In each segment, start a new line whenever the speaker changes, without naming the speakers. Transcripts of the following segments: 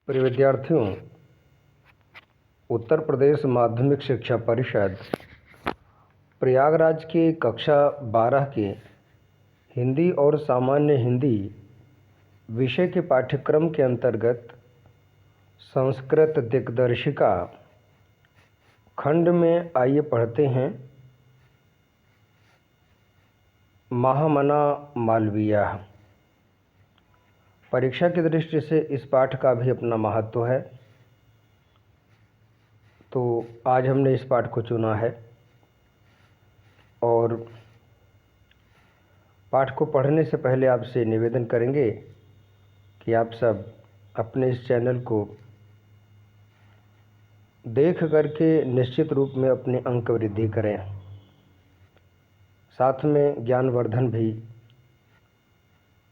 प्रिय विद्यार्थियों, उत्तर प्रदेश माध्यमिक शिक्षा परिषद प्रयागराज के कक्षा 12 के हिंदी और सामान्य हिंदी विषय के पाठ्यक्रम के अंतर्गत संस्कृत दिग्दर्शिका खंड में आइए पढ़ते हैं महामना मालवीय। परीक्षा की दृष्टि से इस पाठ का भी अपना महत्व है, तो आज हमने इस पाठ को चुना है और पाठ को पढ़ने से पहले आपसे निवेदन करेंगे कि आप सब अपने इस चैनल को देख करके निश्चित रूप में अपने अंक वृद्धि करें, साथ में ज्ञानवर्धन भी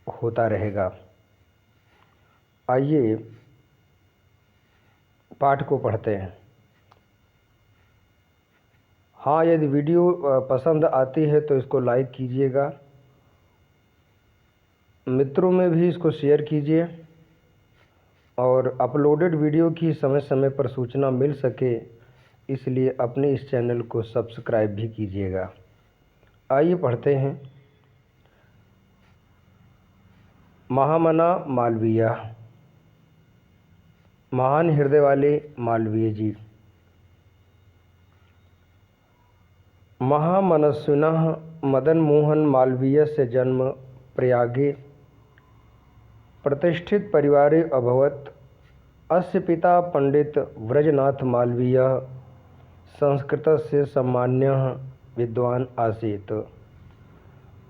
होता रहेगा। आइए पाठ को पढ़ते हैं। हाँ, यदि वीडियो पसंद आती है तो इसको लाइक कीजिएगा, मित्रों में भी इसको शेयर कीजिए और अपलोडेड वीडियो की समय समय पर सूचना मिल सके इसलिए अपने इस चैनल को सब्सक्राइब भी कीजिएगा। आइए पढ़ते हैं। महामना मालवीय। महान हृदय वाले मालवीय जी। महामनस्विनः मदन मोहन मालवीय से जन्म प्रयागे प्रतिष्ठित परिवारे अभवत्। अस्य पिता पंडित व्रजनाथ मालवीय संस्कृतस्य सम्मान्यः विद्वान् आसीत्।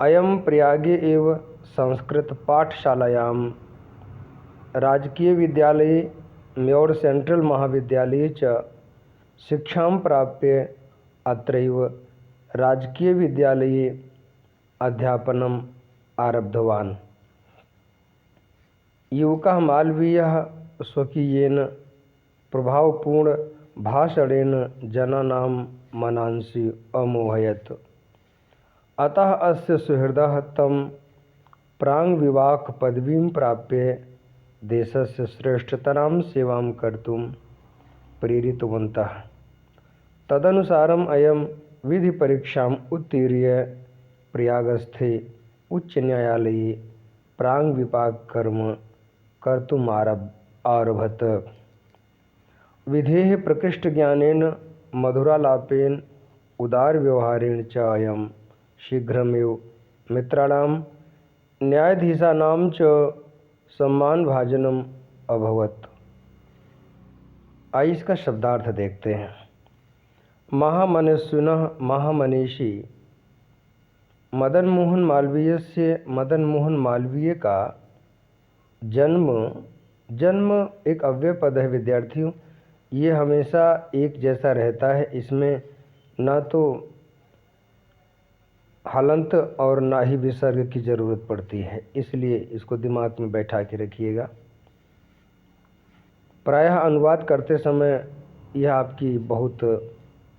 अयं प्रयागे एव संस्कृत पाठशालायां राजकीय विद्यालये म्योर सेंट्रल महाविद्यालये च शिक्षां प्राप्य अत्रैव राजकीय विद्यालये अध्यापनम् आरब्धवान्। युवकः मालवीयः स्वकीयेन प्रभावपूर्ण भाषणेन जनानां मनांसि अमोहयत्। अतः अस्य सुहृदः तं प्राङ्विवाह पदवीं प्राप्य देशस्य श्रेष्ठतरां सेवां कर्तुं प्रेरितवन्तः। तदनुसारम् अयं विधिपरीक्षाम् उत्तीर्य प्रयागस्थे उच्चन्यायालये प्राङ्विपाककर्म कर्तुम् आरभत। विधेः प्रकृष्टज्ञानेन मधुरालापेन उदारव्यवहारेण च अयं शीघ्रमेव मित्राणां न्यायाधीशानां च सम्मानभाजनम् अभवत्। आइए इसका शब्दार्थ देखते हैं। महामनस्विनः महामनीषी। मदन मोहन मालवीय से मदन मोहन मालवीय का जन्म एक अव्यय पद है विद्यार्थियों। ये हमेशा एक जैसा रहता है, इसमें ना तो हलंत और ना ही विसर्ग की ज़रूरत पड़ती है, इसलिए इसको दिमाग में बैठा के रखिएगा। प्रायः अनुवाद करते समय यह आपकी बहुत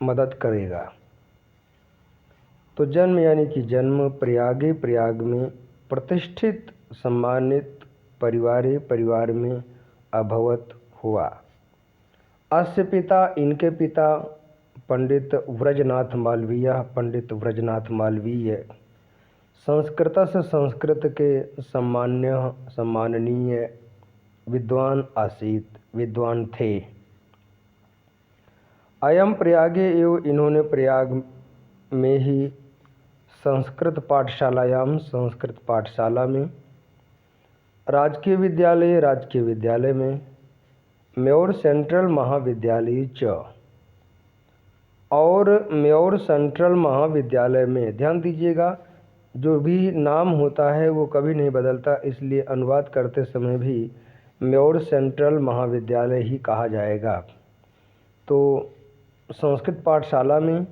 मदद करेगा। तो जन्म यानी कि जन्म प्रयागे, प्रयाग में प्रतिष्ठित सम्मानित परिवार में अभवत हुआ। अस्य पिता, इनके पिता पंडित व्रजनाथ मालवीय, पंडित व्रजनाथ मालवीय संस्कृत से संस्कृत के सम्माननीय विद्वान आसीत, विद्वान थे। अयम प्रयागे एवं इन्होंने प्रयाग में ही संस्कृत पाठशाला में राजकीय विद्यालय में म्योर सेंट्रल महाविद्यालय च और म्योर सेंट्रल महाविद्यालय में, ध्यान दीजिएगा जो भी नाम होता है वो कभी नहीं बदलता, इसलिए अनुवाद करते समय भी म्योर सेंट्रल महाविद्यालय ही कहा जाएगा। तो संस्कृत पाठशाला में,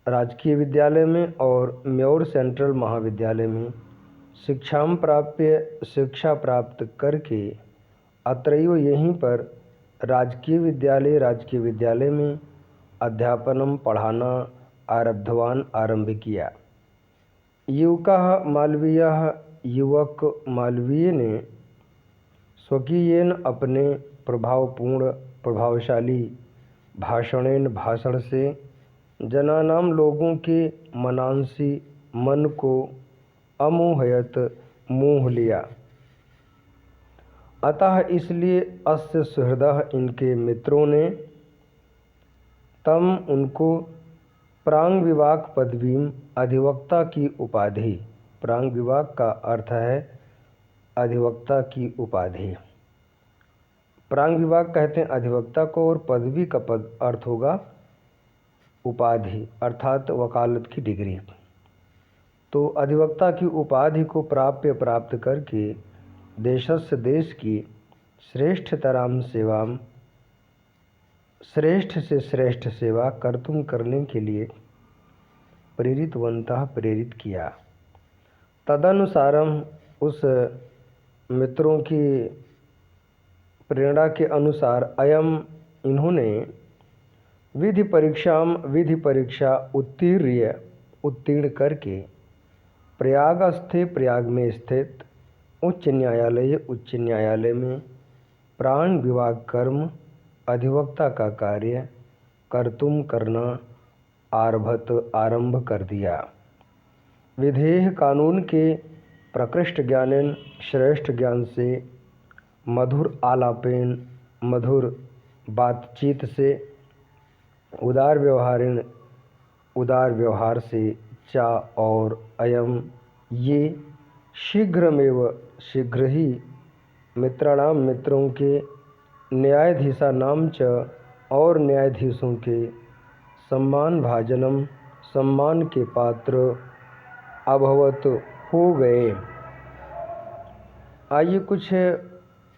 राजकीय विद्यालय में और म्योर सेंट्रल महाविद्यालय में शिक्षा प्राप्त करके अत्रैव यहीं पर राजकीय विद्यालय में अध्यापनम पढ़ाना आरब्धवान आरंभ किया। युवक मालवीय ने स्वकीयेन अपने प्रभावपूर्ण प्रभावशाली भाषणेन भाषण से जनानां लोगों के मनांसी मन को अमोहयत मोह लिया। अतः इसलिए अस्य सुहृदः इनके मित्रों ने तम उनको प्रांग विवाक पदवीम अधिवक्ता की उपाधि, प्रांग विवाक का अर्थ है अधिवक्ता की उपाधि, प्रांग विवाक कहते हैं अधिवक्ता को, और पदवी का पद अर्थ होगा उपाधि अर्थात वकालत की डिग्री। तो अधिवक्ता की उपाधि को प्राप्त करके देशस्य देश की श्रेष्ठतराम सेवाम श्रेष्ठ से श्रेष्ठ सेवा कर्तुम करने के लिए प्रेरितवंतः प्रेरित किया। तदनुसारम उस मित्रों की प्रेरणा के अनुसार अयम इन्होंने विधि परीक्षा उत्तीर्ण करके प्रयाग में स्थित उच्च न्यायालय में प्राण विवाह कर्म अधिवक्ता का कार्य करना आरंभ कर दिया। विधेय कानून के प्रकृष्ट ज्ञानेन श्रेष्ठ ज्ञान से मधुर आलापेन मधुर बातचीत से उदार व्यवहार से चा और अयम ये शीघ्र ही मित्रों के न्यायाधीशा नाम च और न्यायाधीशों के सम्मान के पात्र अभवत हो गए। आइए कुछ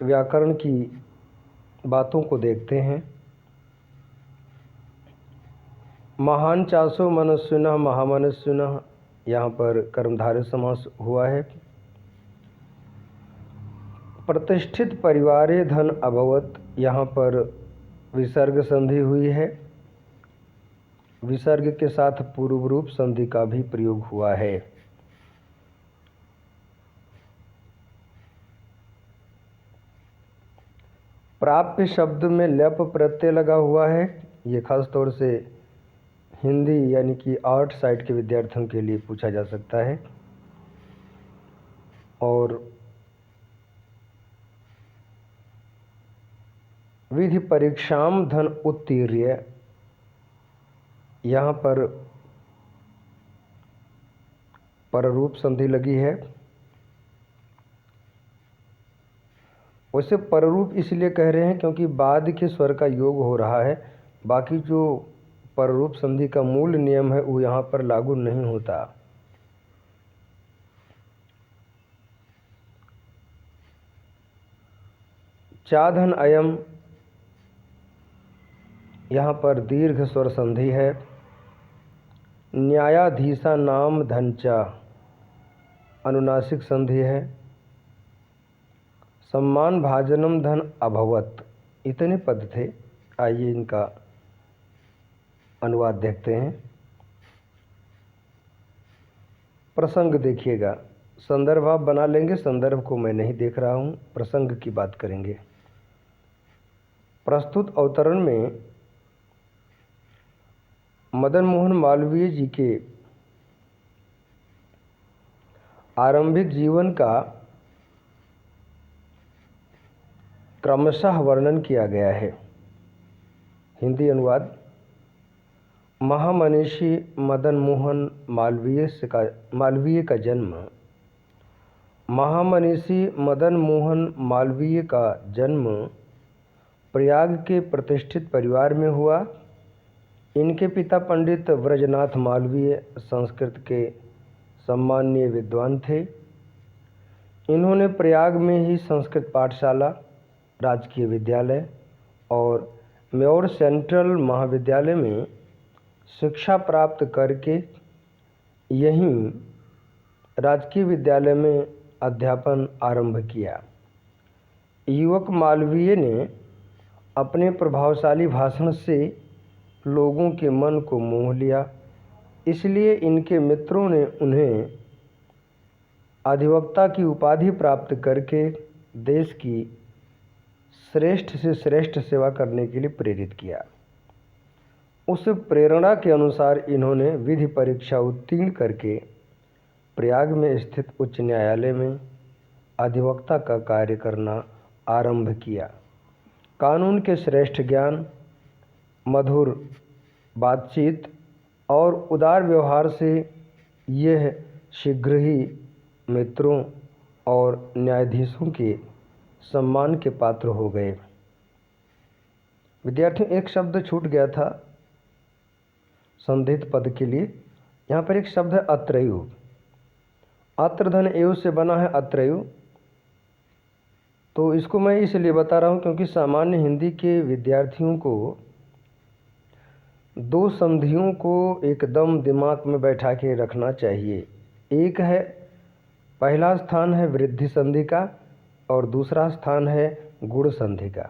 व्याकरण की बातों को देखते हैं। महान चासो मनस्विनः महामनस्विनः, यहाँ पर कर्मधारय समास हुआ है। प्रतिष्ठित परिवारे धन अभवत, यहाँ पर विसर्ग संधि हुई है। विसर्ग के साथ पूर्व रूप संधि का भी प्रयोग हुआ है। प्राप्य शब्द में ल्यप प्रत्यय लगा हुआ है। ये खास तौर से हिंदी यानी कि आर्ट साइड के विद्यार्थियों के लिए पूछा जा सकता है। और विधि परीक्षाम धन उत्तीर्य, यहाँ पर पररूप संधि लगी है। वैसे पररूप इसलिए कह रहे हैं क्योंकि बाद के स्वर का योग हो रहा है। बाकी जो पररूप संधि का मूल नियम है वो यहाँ पर लागू नहीं होता। चाधन अयम, यहाँ पर दीर्घ स्वर संधि है। न्यायाधीशा नाम धनचा, अनुनासिक संधि है। सम्मान भाजनम धन अभवत, इतने पद थे। आइए इनका अनुवाद देखते हैं। प्रसंग देखिएगा, संदर्भ आप बना लेंगे। संदर्भ को मैं नहीं देख रहा हूँ, प्रसंग की बात करेंगे। प्रस्तुत अवतरण में मदन मोहन मालवीय जी के आरंभिक जीवन का क्रमशः वर्णन किया गया है। हिंदी अनुवाद। महामनीषी मदन मोहन मालवीय का जन्म। महामनीषी मदन मोहन मालवीय का जन्म प्रयाग के प्रतिष्ठित परिवार में हुआ। इनके पिता पंडित ब्रजनाथ मालवीय संस्कृत के सम्माननीय विद्वान थे। इन्होंने प्रयाग में ही संस्कृत पाठशाला, राजकीय विद्यालय और म्योर सेंट्रल महाविद्यालय में शिक्षा प्राप्त करके यहीं राजकीय विद्यालय में अध्यापन आरंभ किया। युवक मालवीय ने अपने प्रभावशाली भाषण से लोगों के मन को मोह लिया, इसलिए इनके मित्रों ने उन्हें अधिवक्ता की उपाधि प्राप्त करके देश की श्रेष्ठ से श्रेष्ठ सेवा करने के लिए प्रेरित किया। उस प्रेरणा के अनुसार इन्होंने विधि परीक्षा उत्तीर्ण करके प्रयाग में स्थित उच्च न्यायालय में अधिवक्ता का कार्य करना आरंभ किया। कानून के श्रेष्ठ ज्ञान, मधुर बातचीत और उदार व्यवहार से यह शीघ्र ही मित्रों और न्यायाधीशों के सम्मान के पात्र हो गए। विद्यार्थियों, एक शब्द छूट गया था संधित पद के लिए। यहाँ पर एक शब्द है अत्रयु। अत्र धन एव से बना है अत्रयु। तो इसको मैं इसलिए बता रहा हूँ क्योंकि सामान्य हिंदी के विद्यार्थियों को दो संधियों को एकदम दिमाग में बैठा के रखना चाहिए। एक है, पहला स्थान है वृद्धि संधि का और दूसरा स्थान है गुण संधि का।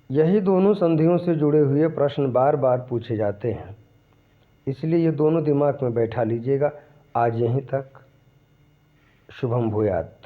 यही दोनों संधियों से जुड़े हुए प्रश्न बार बार पूछे जाते हैं, इसलिए ये दोनों दिमाग में बैठा लीजिएगा। आज यहीं तक। शुभम भूयात्।